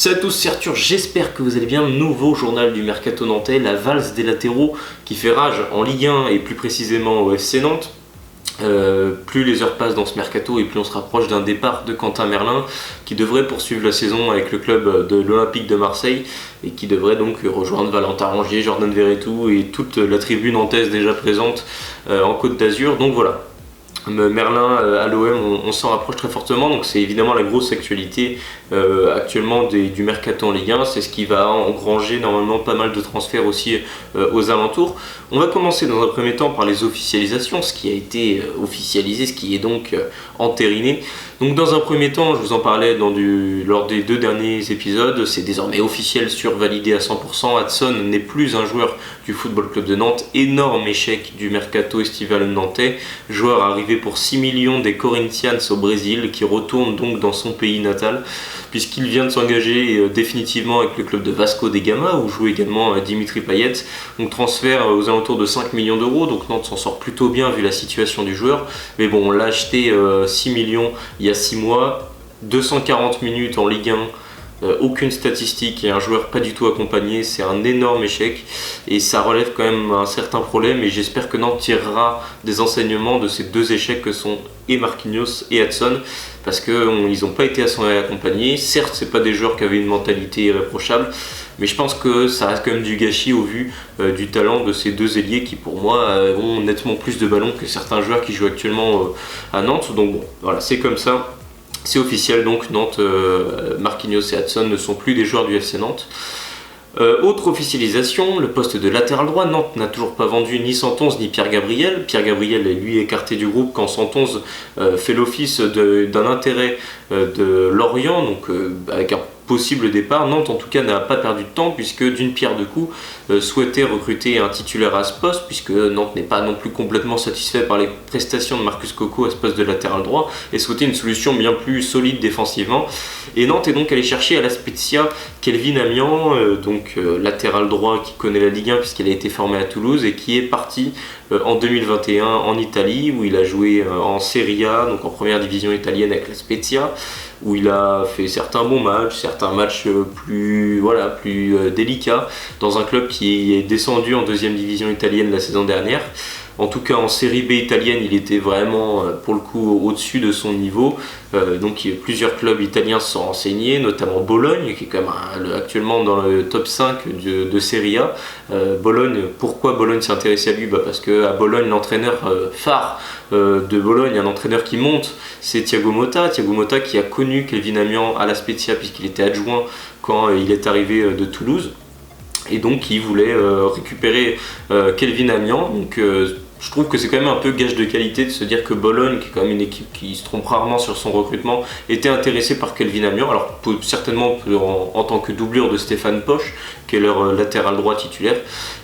Salut à tous, c'est Arthur, j'espère que vous allez bien. Nouveau journal du Mercato nantais, la valse des latéraux qui fait rage en Ligue 1 et plus précisément au FC Nantes. Plus les heures passent dans ce mercato et plus on se rapproche d'un départ de Quentin Merlin qui devrait poursuivre la saison avec le club de l'Olympique de Marseille et qui devrait donc rejoindre Valentin Rongier, Jordan Verretou et toute la tribu nantaise déjà présente en Côte d'Azur. Donc voilà. Merlin à l'OM, on s'en rapproche très fortement, donc c'est évidemment la grosse actualité actuellement du mercato en Ligue 1, c'est ce qui va engranger normalement pas mal de transferts aussi aux alentours. On va commencer dans un premier temps par les officialisations, ce qui a été officialisé, ce qui est donc entériné. Donc dans un premier temps, je vous en parlais lors des 2 derniers épisodes, c'est désormais officiel, survalidé à 100%, Hudson n'est plus un joueur du Football Club de Nantes, énorme échec du mercato estival nantais, joueur arrivé pour 6 millions des Corinthians au Brésil, qui retourne donc dans son pays natal, puisqu'il vient de s'engager définitivement avec le club de Vasco da Gama, où joue également Dimitri Payet, donc transfert aux alentours de 5 millions d'euros, donc Nantes s'en sort plutôt bien vu la situation du joueur, mais bon, on l'a acheté 6 millions il y a 6 mois, 240 minutes en Ligue 1, aucune statistique et un joueur pas du tout accompagné, c'est un énorme échec et ça relève quand même un certain problème et j'espère que Nantes tirera des enseignements de ces 2 échecs que sont et Marquinhos et Hudson parce qu'ils n'ont pas été assez accompagnés. Certes, c'est pas des joueurs qui avaient une mentalité irréprochable, mais je pense que ça reste quand même du gâchis au vu du talent de ces 2 ailiers qui pour moi ont nettement plus de ballons que certains joueurs qui jouent actuellement à Nantes. Donc bon, voilà, c'est comme ça. C'est officiel, donc Nantes, Marquinhos et Hudson ne sont plus des joueurs du FC Nantes. Autre officialisation, le poste de latéral droit, Nantes n'a toujours pas vendu ni Santonze ni Pierre Gabriel. Pierre Gabriel est lui écarté du groupe quand Santonze fait l'office d'un intérêt de Lorient, donc avec un possible départ. Nantes en tout cas n'a pas perdu de temps puisque d'une pierre deux coups souhaitait recruter un titulaire à ce poste puisque Nantes n'est pas non plus complètement satisfait par les prestations de Marcus Coco à ce poste de latéral droit et souhaitait une solution bien plus solide défensivement. Et Nantes est donc allé chercher à la Spezia Kelvin Amian, latéral droit qui connaît la Ligue 1 puisqu'il a été formé à Toulouse et qui est parti en 2021 en Italie où il a joué en Serie A, donc en première division italienne avec la Spezia, où il a fait certains bons matchs, certains matchs plus délicats, dans un club qui est descendu en 2e division italienne la saison dernière. En tout cas en série B italienne, il était vraiment pour le coup au-dessus de son niveau. Donc plusieurs clubs italiens se sont renseignés, notamment Bologne, qui est quand même actuellement dans le top 5 de Serie A. Bologne, pourquoi Bologne s'est intéressé à lui ? Parce qu'à Bologne, l'entraîneur phare de Bologne, un entraîneur qui monte, c'est Thiago Motta. Thiago Motta qui a connu Kelvin Amian à la Spezia puisqu'il était adjoint quand il est arrivé de Toulouse. Et donc il voulait récupérer Kelvin Amian. Donc je trouve que c'est quand même un peu gage de qualité de se dire que Bologne, qui est quand même une équipe qui se trompe rarement sur son recrutement, était intéressée par Kelvin Amian. Alors certainement en tant que doublure de Stéphane Posch, qui est leur latéral droit titulaire.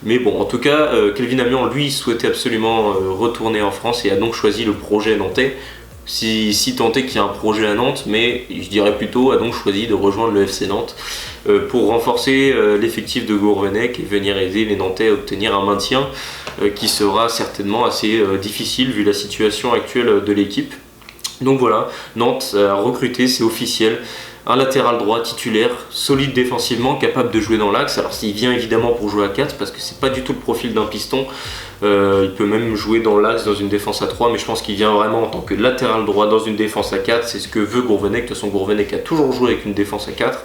Mais bon, en tout cas, Kelvin Amian, lui, souhaitait absolument retourner en France et a donc choisi le projet nantais. Si tant est qu'il y a un projet à Nantes, mais je dirais plutôt a donc choisi de rejoindre le FC Nantes pour renforcer l'effectif de Gourvenec et venir aider les Nantais à obtenir un maintien qui sera certainement assez difficile vu la situation actuelle de l'équipe. Donc voilà, Nantes a recruté, c'est officiel, un latéral droit titulaire, solide défensivement, capable de jouer dans l'axe. Alors s'il vient évidemment pour jouer à 4 parce que c'est pas du tout le profil d'un piston, il peut même jouer dans l'axe dans une défense à 3, mais je pense qu'il vient vraiment en tant que latéral droit dans une défense à 4, c'est ce que veut Gourvenec. De toute façon Gourvenec a toujours joué avec une défense à 4,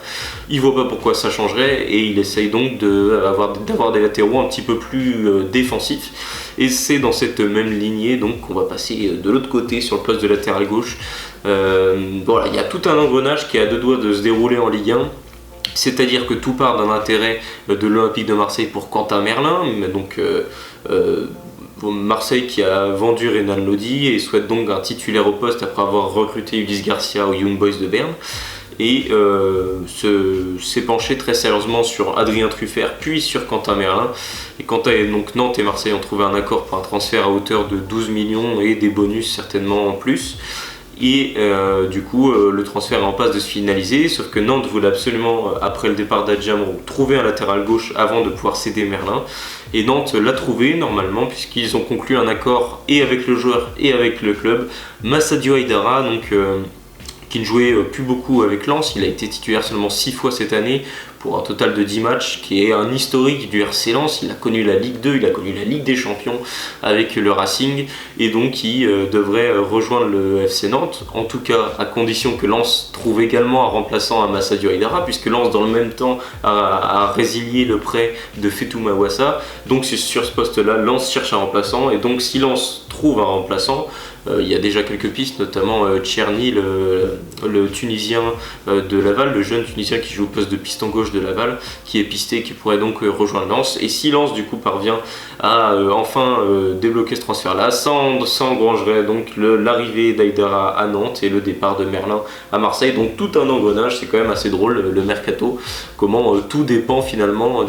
il voit pas pourquoi ça changerait et il essaye donc d'avoir des latéraux un petit peu plus défensifs. Et c'est dans cette même lignée donc qu'on va passer de l'autre côté sur le poste de latéral gauche. Voilà, il y a tout un engrenage qui est à 2 doigts de se dérouler en Ligue 1. C'est-à-dire que tout part d'un intérêt de l'Olympique de Marseille pour Quentin Merlin, donc Marseille qui a vendu Renan Lodi et souhaite donc un titulaire au poste après avoir recruté Ulysse Garcia aux Young Boys de Berne. Et s'est penché très sérieusement sur Adrien Truffert puis sur Quentin Merlin. Et donc Nantes et Marseille ont trouvé un accord pour un transfert à hauteur de 12 millions et des bonus certainement en plus. Et du coup le transfert est en passe de se finaliser, sauf que Nantes voulait absolument, après le départ d'Adjamro, trouver un latéral gauche avant de pouvoir céder Merlin. Et Nantes l'a trouvé normalement puisqu'ils ont conclu un accord et avec le joueur et avec le club. Massadio Haidara, donc qui ne jouait plus beaucoup avec Lens. Il a été titulaire seulement 6 fois cette année pour un total de 10 matchs, qui est un historique du RC Lens. Il a connu la Ligue 2, il a connu la Ligue des Champions avec le Racing, et donc il devrait rejoindre le FC Nantes, en tout cas à condition que Lens trouve également un remplaçant à Massadio Aidara, puisque Lens dans le même temps a résilié le prêt de Fetou Mawassa. Donc sur ce poste-là, Lens cherche un remplaçant, et donc si Lens trouve un remplaçant, il y a déjà quelques pistes, notamment Tcherny, le Tunisien de Laval, le jeune Tunisien qui joue au poste de piston gauche de Laval, qui est pisté et qui pourrait donc rejoindre Lens. Et si Lens du coup parvient à enfin débloquer ce transfert-là, ça engrangerait donc l'arrivée d'Aidara à Nantes et le départ de Merlin à Marseille. Donc tout un engrenage, c'est quand même assez drôle le mercato, comment tout dépend finalement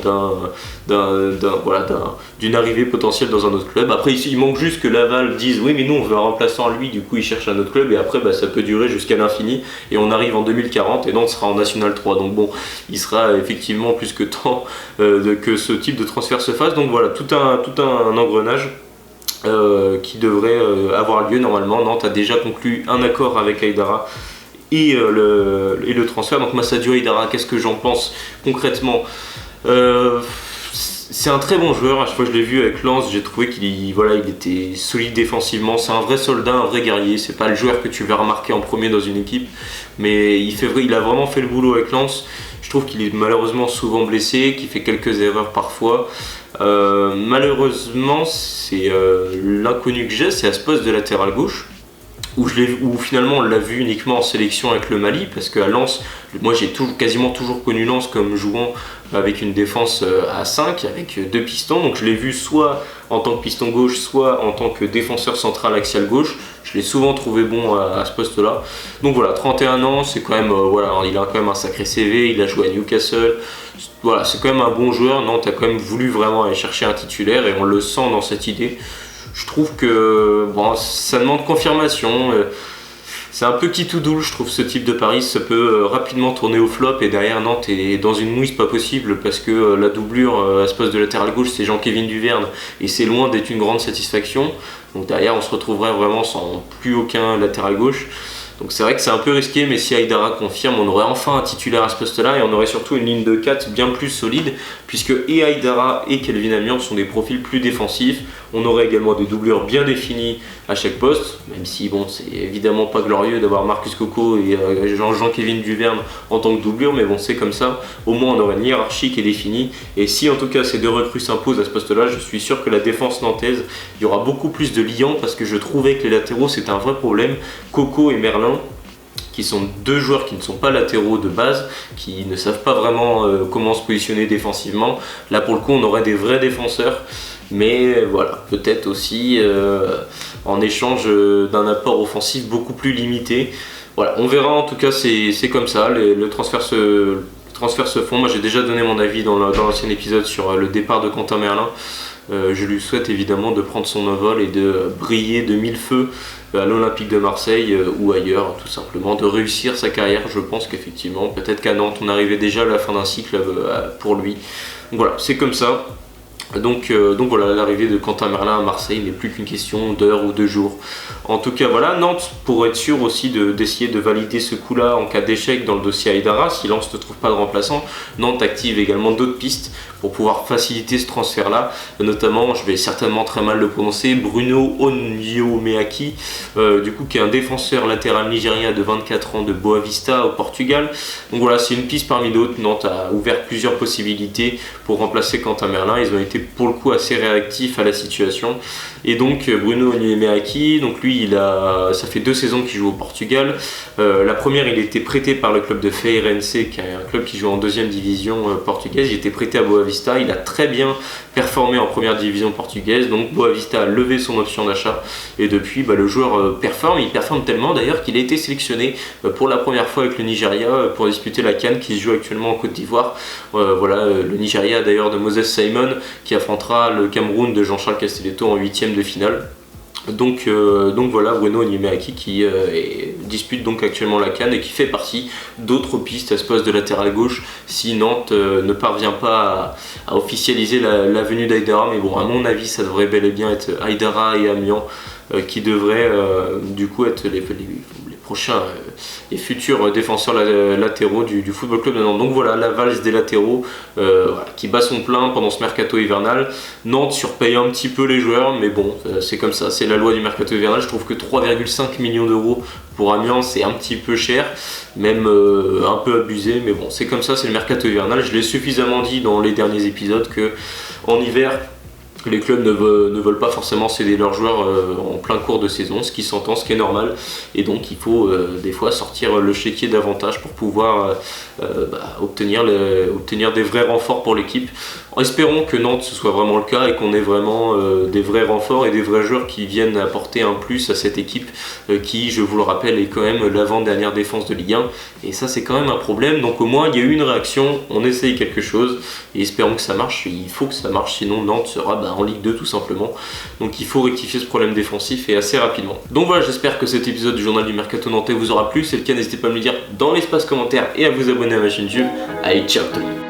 d'une arrivée potentielle dans un autre club. Après ici il manque juste que Laval dise oui mais nous on veut un remplaçant à lui, du coup il cherche un autre club, et après ça peut durer jusqu'à l'infini et on arrive en 2040 et Nantes sera en National 3. Donc bon, il sera effectivement plus que temps que ce type de transfert se fasse. Donc voilà, tout un engrenage qui devrait avoir lieu normalement. Nantes a déjà conclu un accord avec Aidara et le transfert. Donc Massadio Aidara, qu'est-ce que j'en pense concrètement? C'est un très bon joueur. À chaque fois que je l'ai vu avec Lens, j'ai trouvé qu'il était solide défensivement. C'est un vrai soldat, un vrai guerrier. C'est pas le joueur que tu vas remarquer en premier dans une équipe, mais il a vraiment fait le boulot avec Lens. Je trouve qu'il est malheureusement souvent blessé, qu'il fait quelques erreurs parfois. Malheureusement, c'est l'inconnu que j'ai, c'est à ce poste de latéral gauche, où finalement on l'a vu uniquement en sélection avec le Mali, parce qu'à Lens, moi j'ai quasiment toujours connu Lens comme jouant avec une défense à 5, avec 2 pistons. Donc je l'ai vu soit en tant que piston gauche, soit en tant que défenseur central axial gauche. Je l'ai souvent trouvé bon à ce poste-là. Donc voilà, 31 ans, c'est quand même, il a quand même un sacré CV, il a joué à Newcastle. Voilà, c'est quand même un bon joueur. Nantes a quand même voulu vraiment aller chercher un titulaire, et on le sent dans cette idée. Je trouve que ça demande confirmation. C'est un peu qui tout double, je trouve, ce type de pari. Ça peut rapidement tourner au flop, et derrière Nantes est dans une mouise pas possible, parce que la doublure à ce poste de latéral gauche, c'est Jean-Kévin Duverne, et c'est loin d'être une grande satisfaction. Donc derrière on se retrouverait vraiment sans plus aucun latéral gauche. Donc c'est vrai que c'est un peu risqué, mais si Aidara confirme, on aurait enfin un titulaire à ce poste-là, et on aurait surtout une ligne de 4 bien plus solide, puisque et Aidara et Kelvin Amiens sont des profils plus défensifs. On aurait également des doublures bien définies à chaque poste, même si c'est évidemment pas glorieux d'avoir Marcus Coco et Jean-Kévin Duverne en tant que doublure, mais bon, c'est comme ça. Au moins on aurait une hiérarchie qui est définie, et si en tout cas ces deux recrues s'imposent à ce poste-là, je suis sûr que la défense nantaise, il y aura beaucoup plus de liants, parce que je trouvais que les latéraux c'était un vrai problème. Coco et Merlin, qui sont deux joueurs qui ne sont pas latéraux de base, qui ne savent pas vraiment comment se positionner défensivement. Là pour le coup on aurait des vrais défenseurs, mais voilà, peut-être aussi en échange d'un apport offensif beaucoup plus limité. Voilà, on verra, en tout cas c'est comme ça, le transfert se font. Moi j'ai déjà donné mon avis dans l'ancien épisode sur le départ de Quentin Merlin. Je lui souhaite évidemment de prendre son envol et de briller de mille feux à l'Olympique de Marseille ou ailleurs, tout simplement, de réussir sa carrière. Je pense qu'effectivement, peut-être qu'à Nantes, on arrivait déjà à la fin d'un cycle pour lui. Donc voilà, c'est comme ça. Donc voilà, l'arrivée de Quentin Merlin à Marseille n'est plus qu'une question d'heures ou de jours. En tout cas voilà, Nantes, pour être sûr aussi d'essayer de valider ce coup-là en cas d'échec dans le dossier Aidara, si Lens ne trouve pas de remplaçant, Nantes active également d'autres pistes pour pouvoir faciliter ce transfert-là, notamment, je vais certainement très mal le prononcer, Bruno Onyomeaki, qui est un défenseur latéral nigérien de 24 ans de Boavista au Portugal. Donc voilà, c'est une piste parmi d'autres. Nantes a ouvert plusieurs possibilités pour remplacer Quentin Merlin. Ils ont été pour le coup assez réactifs à la situation. Et donc Bruno Onyomeaki, donc lui ça fait 2 saisons qu'il joue au Portugal. La première, il a été prêté par le club de Feirense, qui est un club qui joue en 2e division portugaise. Il était prêté à Boavista. Il a très bien performé en première division portugaise, donc Boavista a levé son option d'achat, et depuis le joueur performe. Il performe tellement d'ailleurs qu'il a été sélectionné pour la première fois avec le Nigeria pour disputer la CAN qui se joue actuellement en Côte d'Ivoire. Le Nigeria d'ailleurs de Moses Simon qui affrontera le Cameroun de Jean-Charles Castelletto en 8e de finale. Donc voilà, Bruno Onyomeaki qui dispute donc actuellement la CAN et qui fait partie d'autres pistes à ce poste de latéral gauche si Nantes ne parvient pas à officialiser la venue d'Aidara. Mais bon, à mon avis, ça devrait bel et bien être Aidara et Amiens qui devraient du coup être les prochains et futurs défenseurs latéraux du Football Club de Nantes. Donc voilà, la valse des latéraux voilà, qui bat son plein pendant ce mercato hivernal. Nantes surpaye un petit peu les joueurs, mais bon, c'est comme ça, c'est la loi du mercato hivernal. Je trouve que 3,5 millions d'euros pour Amiens, c'est un petit peu cher, même un peu abusé, mais bon, c'est comme ça, c'est le mercato hivernal. Je l'ai suffisamment dit dans les derniers épisodes que en hiver, les clubs ne veulent pas forcément céder leurs joueurs en plein cours de saison, ce qui s'entend, ce qui est normal, et donc il faut des fois sortir le chéquier davantage pour pouvoir obtenir des vrais renforts pour l'équipe. Espérons que Nantes ce soit vraiment le cas et qu'on ait vraiment des vrais renforts et des vrais joueurs qui viennent apporter un plus à cette équipe qui, je vous le rappelle, est quand même l'avant-dernière défense de Ligue 1, et ça c'est quand même un problème. Donc au moins il y a eu une réaction, on essaye quelque chose et espérons que ça marche. Il faut que ça marche, sinon Nantes sera en Ligue 2 tout simplement. Donc il faut rectifier ce problème défensif et assez rapidement. Donc voilà, j'espère que cet épisode du journal du Mercato Nantais vous aura plu. Si c'est le cas, n'hésitez pas à me le dire dans l'espace commentaire et à vous abonner à ma chaîne YouTube. Allez, ciao tout le monde.